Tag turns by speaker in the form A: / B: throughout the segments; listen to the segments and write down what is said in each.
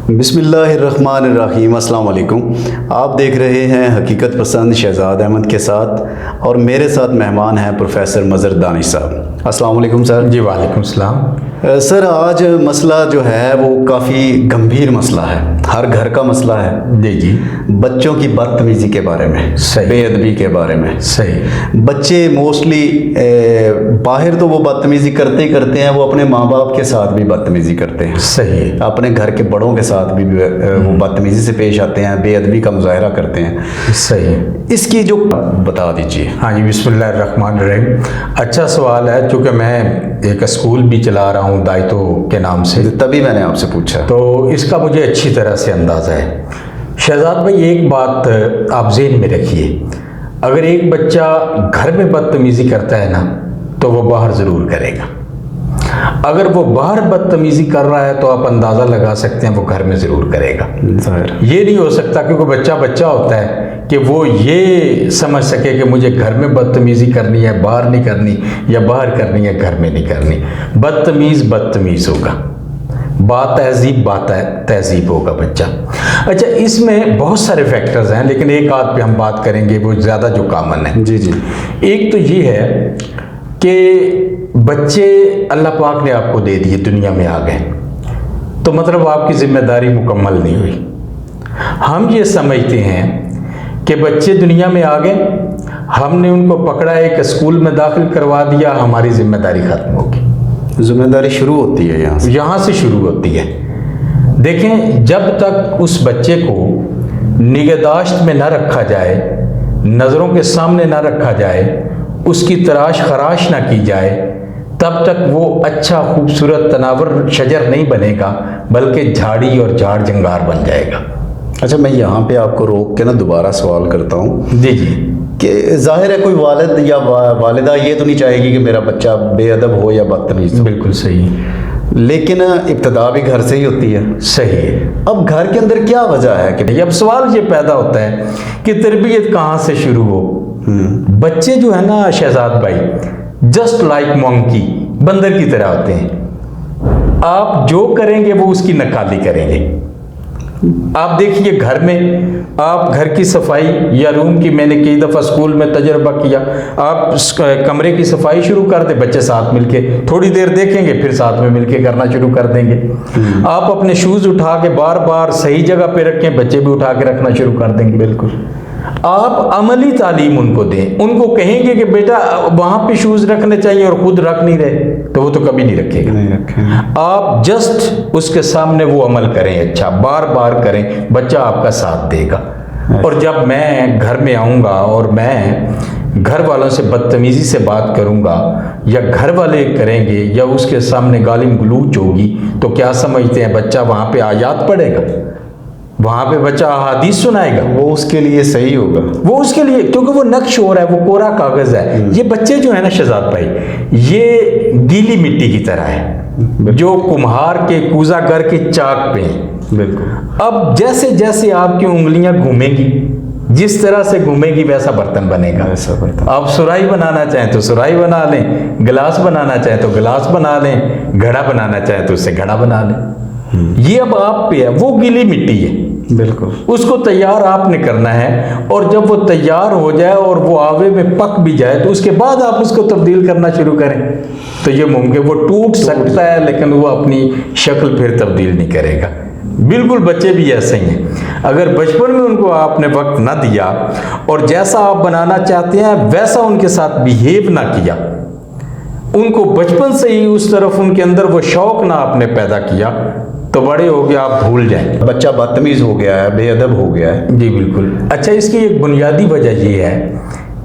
A: बिस्मिल्लाहिर्रहमानिर्रहीम। अस्सलाम वालेकुम। आप देख रहे हैं हकीकत पसंद शहजाद अहमद के साथ, और मेरे साथ मेहमान हैं प्रोफेसर मज़हर दानिश साहब। अस्सलाम वालेकुम सर।
B: जी वालेकुम सलाम।
A: सर, आज मसला जो है वो काफ़ी गंभीर मसला है, हर घर का मसला है।
B: जी जी,
A: बच्चों की बदतमीज़ी के बारे में,
B: सही।
A: बेअदबी के बारे में।
B: सही।
A: बच्चे मोस्टली बाहर तो वो बदतमीज़ी करते ही करते हैं, वो अपने माँ बाप के साथ भी बदतमीज़ी करते हैं।
B: सही।
A: अपने घर के बड़ों के साथ भी वो बदतमीज़ी से पेश आते हैं, बेअदबी का मुजाहरा करते हैं।
B: सही।
A: इसकी जो बता दीजिए।
B: हाँ जी, बिस्मिल्लाहिर्रहमानिर्रहीम। अच्छा सवाल है, चूँकि मैं एक स्कूल भी चला रहा हूँ दायित्व के नाम से,
A: तभी मैंने आपसे पूछा।
B: तो इसका मुझे अच्छी तरह से अंदाज़ा है। शहजाद भाई, एक बात आप ज़हन में रखिए, अगर एक बच्चा घर में बदतमीज़ी करता है ना, तो वो बाहर ज़रूर करेगा। अगर वो बाहर बदतमीज़ी कर रहा है तो आप अंदाज़ा लगा सकते हैं वो घर में ज़रूर करेगा। ये नहीं हो सकता क्योंकि बच्चा बच्चा होता है कि वो ये समझ सके कि मुझे घर में बदतमीज़ी करनी है, बाहर नहीं करनी, या बाहर करनी है घर में नहीं करनी। बदतमीज़ बदतमीज़ होगा, बात तहजीब होगा बच्चा। अच्छा, इसमें बहुत सारे फैक्टर्स हैं, लेकिन एक आध पे हम बात करेंगे, वो ज़्यादा जो कॉमन है।
A: जी जी।
B: एक तो ये है कि बच्चे अल्लाह पाक ने आपको दे दिए, दुनिया में आ गए, तो मतलब आपकी जिम्मेदारी मुकम्मल नहीं हुई। हम ये समझते हैं कि बच्चे दुनिया में आ गए, हमने उनको पकड़ा, एक स्कूल में दाखिल करवा दिया, हमारी जिम्मेदारी खत्म होगी।
A: जिम्मेदारी शुरू होती है यहाँ
B: से शुरू होती है। देखें, जब तक उस बच्चे को निगहदाश्त में ना रखा जाए, नज़रों के सामने ना रखा जाए, उसकी तराश खराश ना की जाए, तब तक वो अच्छा खूबसूरत तनावर शजर नहीं बनेगा, बल्कि झाड़ी और झाड़ जंगार बन जाएगा।
A: अच्छा, मैं यहाँ पे आपको रोक के ना दोबारा सवाल करता हूँ।
B: जी जी।
A: कि जाहिर है कोई वालिद या वालिदा ये तो नहीं चाहेगी कि मेरा बच्चा बेअदब हो या बदतमीज़ हो।
B: बिल्कुल सही।
A: लेकिन इब्तदा भी घर से ही होती है।
B: सही है।
A: अब घर के अंदर क्या वजह है कि
B: अब सवाल ये पैदा होता है कि तरबियत कहाँ से शुरू हो। बच्चे जो है ना शहजाद भाई, जस्ट लाइक मंकी, बंदर की तरह होते हैं। आप जो करेंगे वो उसकी नकाली करेंगे। आप देखिए, घर में आप घर की सफाई या रूम की, मैंने कई दफ़ा स्कूल में तजर्बा किया, आप कमरे की सफाई शुरू कर दे, बच्चे साथ मिलके थोड़ी देर देखेंगे, फिर साथ में मिलके करना शुरू कर देंगे। आप अपने शूज़ उठा के बार बार सही जगह पे रखें, बच्चे भी उठा के रखना शुरू कर देंगे। बिल्कुल। आप अमली तालीम उनको दें, उनको कहेंगे कि बेटा वहाँ पे शूज़ रखने चाहिए और खुद रख नहीं रहे, तो वो तो कभी नहीं रखेगा। आप जस्ट उसके सामने वो अमल करें, अच्छा बार बार करें, बच्चा आपका साथ देगा। और जब मैं घर में आऊँगा और मैं घर वालों से बदतमीज़ी से बात करूँगा, या घर वाले करेंगे, या उसके सामने गालिम गलूच होगी, तो क्या समझते हैं बच्चा वहाँ पे आयात पढ़ेगा, वहाँ पे बच्चा अहादीस सुनाएगा?
A: वो उसके लिए सही होगा,
B: वो उसके लिए, क्योंकि वो नक्श हो रहा है, वो कोरा कागज़ है। ये बच्चे जो है ना शहजाद भाई, ये गीली मिट्टी की तरह है जो कुम्हार के कूज़ागर के चाक पे है।
A: बिल्कुल।
B: अब जैसे जैसे आपकी उंगलियां घूमेंगी, जिस तरह से घूमेगी वैसा बर्तन बनेगा।
A: वैसा बर्तन।
B: आप सुराही बनाना चाहें तो सुराही बना लें, गिलास बनाना चाहें तो गिलास बना लें, घड़ा बनाना चाहें तो उससे घड़ा बना लें। ये अब आप पे है, वो गीली मिट्टी है।
A: बिल्कुल।
B: उसको तैयार आपने करना है, और जब वो तैयार हो जाए और वो आवे में पक भी जाए, तो उसके बाद आप उसको तब्दील करना शुरू करें, तो ये मुमकिन। वो टूट सकता है लेकिन वो अपनी शक्ल फिर तब्दील नहीं करेगा। बिल्कुल बच्चे भी ऐसे ही हैं। अगर बचपन में उनको आपने वक्त ना दिया और जैसा आप बनाना चाहते हैं वैसा उनके साथ बिहेव ना किया, उनको बचपन से ही उस तरफ उनके अंदर वो शौक ना आपने पैदा किया, तो बड़े हो गए आप भूल जाएं।
A: बच्चा बदतमीज़ हो गया है, बेअदब हो गया है।
B: जी बिल्कुल। अच्छा, इसकी एक बुनियादी वजह ये है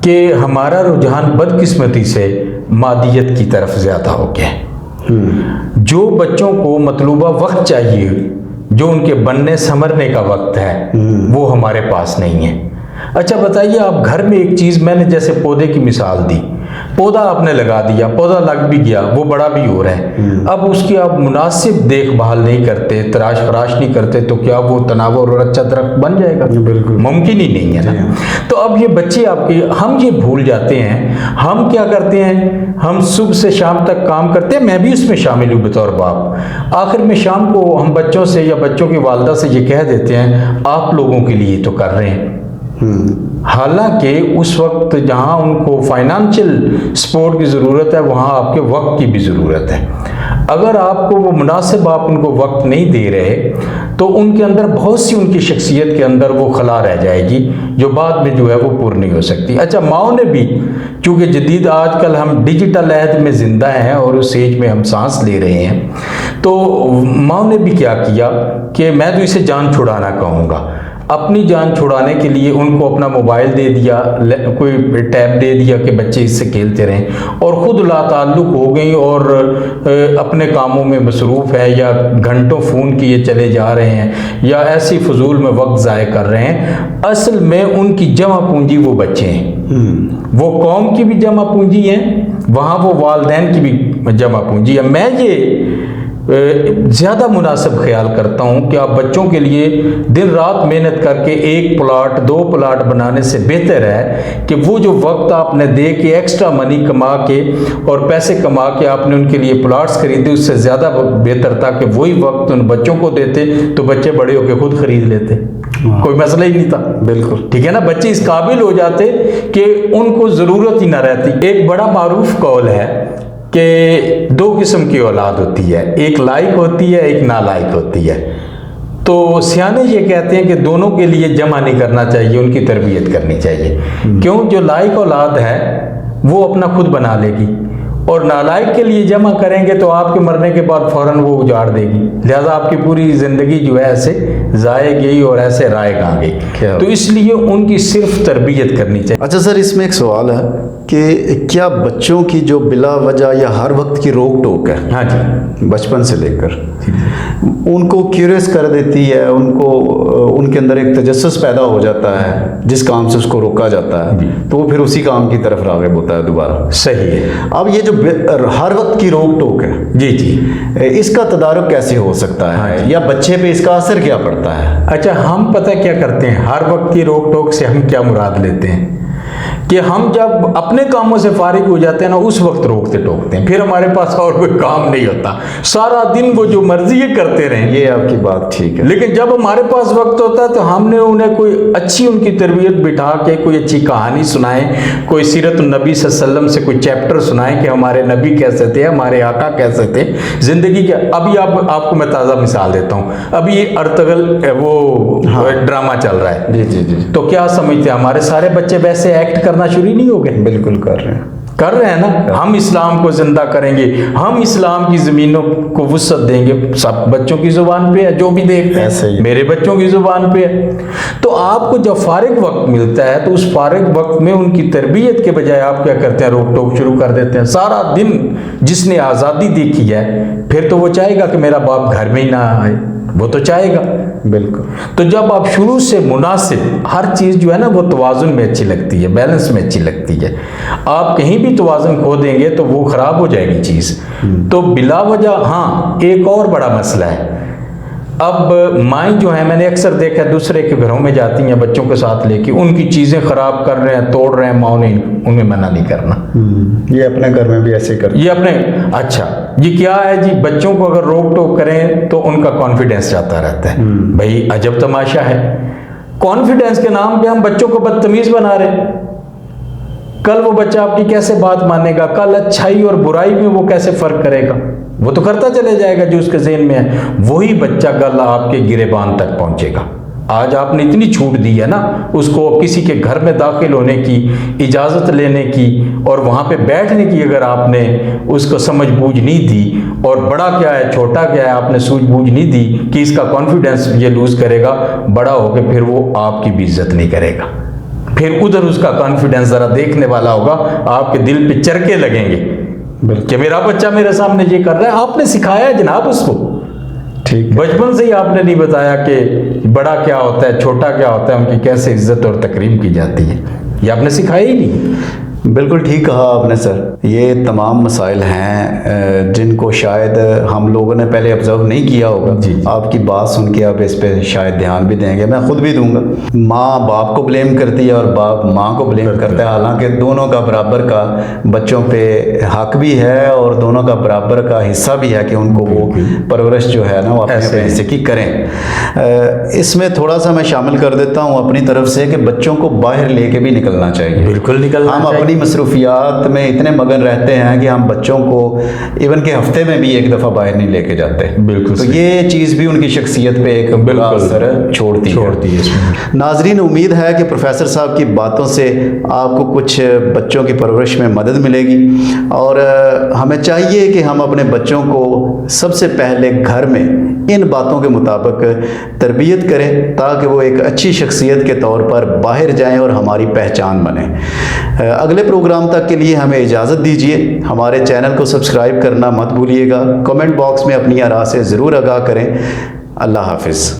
B: कि हमारा रुझान बदकिस्मती से मादियत की तरफ ज़्यादा हो गया है। जो बच्चों को मतलूबा वक्त चाहिए, जो उनके बनने संवरने का वक्त है, वो हमारे पास नहीं है। अच्छा बताइए, आप घर में एक चीज़, मैंने जैसे पौधे की मिसाल दी, पौधा आपने लगा दिया, पौधा लग भी गया, वो बड़ा भी हो रहा है, अब उसकी आप मुनासिब देखभाल नहीं करते, तराश फराश नहीं करते, तो क्या वो तनावर और अच्छा दरख्त बन जाएगा?
A: बिल्कुल
B: मुमकिन ही नहीं है ना। तो अब ये बच्चे आपके, हम ये भूल जाते हैं, हम क्या करते हैं, हम सुबह से शाम तक काम करते हैं, मैं भी उसमें शामिल हूँ बतौर बाप। आखिर में शाम को हम बच्चों से या बच्चों की वालदा से ये कह देते हैं आप लोगों के लिए तो कर रहे हैं, हालांकि उस वक्त जहां उनको फाइनेंशियल सपोर्ट की ज़रूरत है वहां आपके वक्त की भी ज़रूरत है। अगर आपको वो मुनासिब आप उनको वक्त नहीं दे रहे तो उनके अंदर बहुत सी उनकी शख्सियत के अंदर वो खला रह जाएगी जो बाद में जो है वो पूरी नहीं हो सकती। अच्छा, माओ ने भी, चूँकि जदीद आजकल हम डिजिटल अहद में ज़िंदा हैं और उस एज में हम सांस ले रहे हैं, तो माओ ने भी क्या किया कि मैं तो इसे जान छुड़ाना कहूँगा, अपनी जान छुड़ाने के लिए उनको अपना मोबाइल दे दिया, कोई टैब दे दिया कि बच्चे इससे खेलते रहें, और ख़ुद लाताल्लुक़ हो गई और अपने कामों में मसरूफ़ है, या घंटों फ़ोन किए चले जा रहे हैं, या ऐसी फजूल में वक्त ज़ाय कर रहे हैं। असल में उनकी जमा पूंजी वो बच्चे हैं, वो कौम की भी जमा पूंजी है, वहाँ वो वालदैन की भी जमा पूंजी है। मैं ये ज़्यादा मुनासिब ख्याल करता हूँ कि आप बच्चों के लिए दिन रात मेहनत करके 1 प्लाट 2 प्लाट बनाने से बेहतर है कि वो जो वक्त आपने दे के एक्स्ट्रा मनी कमा के और पैसे कमा के आपने उनके लिए प्लाट्स खरीदे, उससे ज़्यादा बेहतर था कि वही वक्त उन बच्चों को देते तो बच्चे बड़े होकर खुद खरीद लेते, कोई मसला ही नहीं था।
A: बिल्कुल
B: ठीक है ना, बच्चे इस काबिल हो जाते कि उनको ज़रूरत ही ना रहती। एक बड़ा मारूफ कौल है कि 2 किस्म की औलाद होती है, एक लायक होती है, एक नालायक होती है। तो सियाने ये कहते हैं कि दोनों के लिए जमा नहीं करना चाहिए, उनकी तरबियत करनी चाहिए। क्यों? जो लायक औलाद है वो अपना खुद बना लेगी, और नालायक के लिए जमा करेंगे तो आपके मरने के बाद फ़ौरन वो उजाड़ देगी, लिहाजा आपकी पूरी ज़िंदगी जो है ऐसे ज़ाय गई और ऐसे राय गा गई। तो इसलिए उनकी सिर्फ तरबियत करनी चाहिए।
A: अच्छा सर, इसमें एक सवाल है कि क्या बच्चों की जो बिला वजह या हर वक्त की रोक टोक है,
B: हाँ जी,
A: बचपन से लेकर उनको क्यूरियस कर देती है, उनको उनके अंदर एक तजस्सुस पैदा हो जाता है जिस काम से उसको रोका जाता है, तो वो फिर उसी काम की तरफ राग़िब होता है दोबारा।
B: सही है।
A: अब ये जो हर वक्त की रोक टोक है,
B: जी जी,
A: इसका तदारुक कैसे हो सकता है?
B: हाँ,
A: या बच्चे पे इसका असर क्या पड़ता है?
B: अच्छा, हम पता क्या करते हैं, हर वक्त की रोक टोक से हम क्या मुराद लेते हैं कि हम जब अपने कामों से फारिग हो जाते हैं ना, उस वक्त रोकते टोकते हैं, फिर हमारे पास और कोई काम नहीं होता, सारा दिन वो जो मर्जी ये करते रहें।
A: ये आपकी बात ठीक है,
B: लेकिन जब हमारे पास वक्त होता है तो हमने उन्हें कोई अच्छी उनकी तरबियत बिठा के कोई अच्छी कहानी सुनाएं, कोई सीरत नबी सल्लल्लाहु अलैहि वसल्लम से कोई चैप्टर सुनाएं कि हमारे नबी कैसे थे, हमारे आका कैसे थे, जिंदगी के। अभी आपको मैं ताज़ा मिसाल देता हूँ, अभी ये अर्तगल वो ड्रामा चल रहा है।
A: जी जी जी,
B: तो क्या समझते हैं हमारे सारे बच्चे वैसे एक्ट करना शुरू नहीं हो गए?
A: बिल्कुल कर रहे हैं
B: ना। हम इस्लाम को जिंदा करेंगे, हम इस्लाम की ज़मीनों को वुसअत देंगे, सब बच्चों की ज़ुबान पे है, जो भी देखते हैं मेरे बच्चों की ज़ुबान पे है। तो आपको जब फारिग वक्त मिलता है तो उस फारिग वक्त में उनकी तरबियत के बजाय आप क्या करते हैं, रोक टोक शुरू कर देते हैं। सारा दिन जिसने आज़ादी देखी है फिर तो वो चाहेगा कि मेरा बाप घर में ही ना आए, वो तो चाहेगा।
A: बिल्कुल।
B: तो जब आप शुरू से मुनासिब हर चीज़ जो है ना वो तवाज़ुन में अच्छी लगती है, बैलेंस में अच्छी लगती है। आप कहीं भी तवाज़ुन खो देंगे तो वो ख़राब हो जाएगी चीज़। तो बिला वजह, हाँ, एक और बड़ा मसला है। अब माएँ जो है, मैंने अक्सर देखा है, दूसरे के घरों में जाती हैं बच्चों के साथ लेके, उनकी चीज़ें ख़राब कर रहे हैं, तोड़ रहे हैं, माँ ने उन्हें मना नहीं करना।
A: ये अपने घर में भी ऐसे करते,
B: ये अपने, अच्छा ये क्या है जी, बच्चों को अगर रोक टोक करें तो उनका कॉन्फिडेंस जाता रहता है। भाई अजब तमाशा है, कॉन्फिडेंस के नाम पे हम बच्चों को बदतमीज बना रहे हैं। कल वो बच्चा आपकी कैसे बात मानेगा, कल अच्छाई और बुराई में वो कैसे फर्क करेगा, वो तो करता चले जाएगा जो उसके ज़हन में है, वही बच्चा कल आपके गिरेबान तक पहुंचेगा। आज आपने इतनी छूट दी है ना उसको, किसी के घर में दाखिल होने की, इजाज़त लेने की और वहाँ पे बैठने की अगर आपने उसको समझ बूझ नहीं दी, और बड़ा क्या है छोटा क्या है आपने सूझबूझ नहीं दी कि इसका कॉन्फिडेंस ये लूज़ करेगा, बड़ा होकर फिर वो आपकी भी इज्जत नहीं करेगा। फिर उधर उसका कॉन्फिडेंस ज़रा देखने वाला होगा, आपके दिल पे चरके लगेंगे कि मेरा बच्चा मेरे सामने ये कर रहा है। आपने सिखाया है जनाब उसको, ठीक, बचपन से ही आपने नहीं बताया कि बड़ा क्या होता है, छोटा क्या होता है, उनकी कैसे इज्जत और तकरीम की जाती है, ये आपने सिखाया ही नहीं।
A: बिल्कुल ठीक कहा आपने सर। ये तमाम मसाइल हैं जिनको शायद हम लोगों ने पहले ऑब्जर्व नहीं किया होगा।
B: जी, जी।
A: आपकी बात सुन के आप इस पे शायद ध्यान भी देंगे, मैं खुद भी दूंगा। माँ बाप को ब्लेम करती है और बाप माँ को ब्लेम करता है, हालांकि दोनों का बराबर का बच्चों पे हक भी है और दोनों का बराबर का हिस्सा भी है कि उनको वो परवरिश जो है ना वो अपने
B: ऐसे
A: हिस्से की करें। इसमें थोड़ा सा मैं शामिल कर देता हूँ अपनी तरफ से कि बच्चों को बाहर लेके भी निकलना चाहिए।
B: बिल्कुल निकलना
A: हम
B: चाहिए।
A: अपनी मसरूफियात में इतने मगन रहते हैं कि हम बच्चों को इवन के हफ्ते में भी एक दफ़ा बाहर नहीं लेके जाते।
B: बिल्कुल
A: तो
B: सही।
A: ये चीज़ भी उनकी शख्सियत पे एक बुरा
B: बिल्कुल
A: असर छोड़ती है
B: इसमें।
A: नाजरीन, उम्मीद है कि प्रोफेसर साहब की बातों से आपको कुछ बच्चों की परवरिश में मदद मिलेगी और हमें चाहिए कि हम अपने बच्चों को सबसे पहले घर में इन बातों के मुताबिक तरबियत करें ताकि वो एक अच्छी शख्सियत के तौर पर बाहर जाएं और हमारी पहचान बने। अगले प्रोग्राम तक के लिए हमें इजाज़त दीजिए। हमारे चैनल को सब्सक्राइब करना मत भूलिएगा। कमेंट बॉक्स में अपनी आरा से ज़रूर आगाह करें। अल्लाह हाफिज़।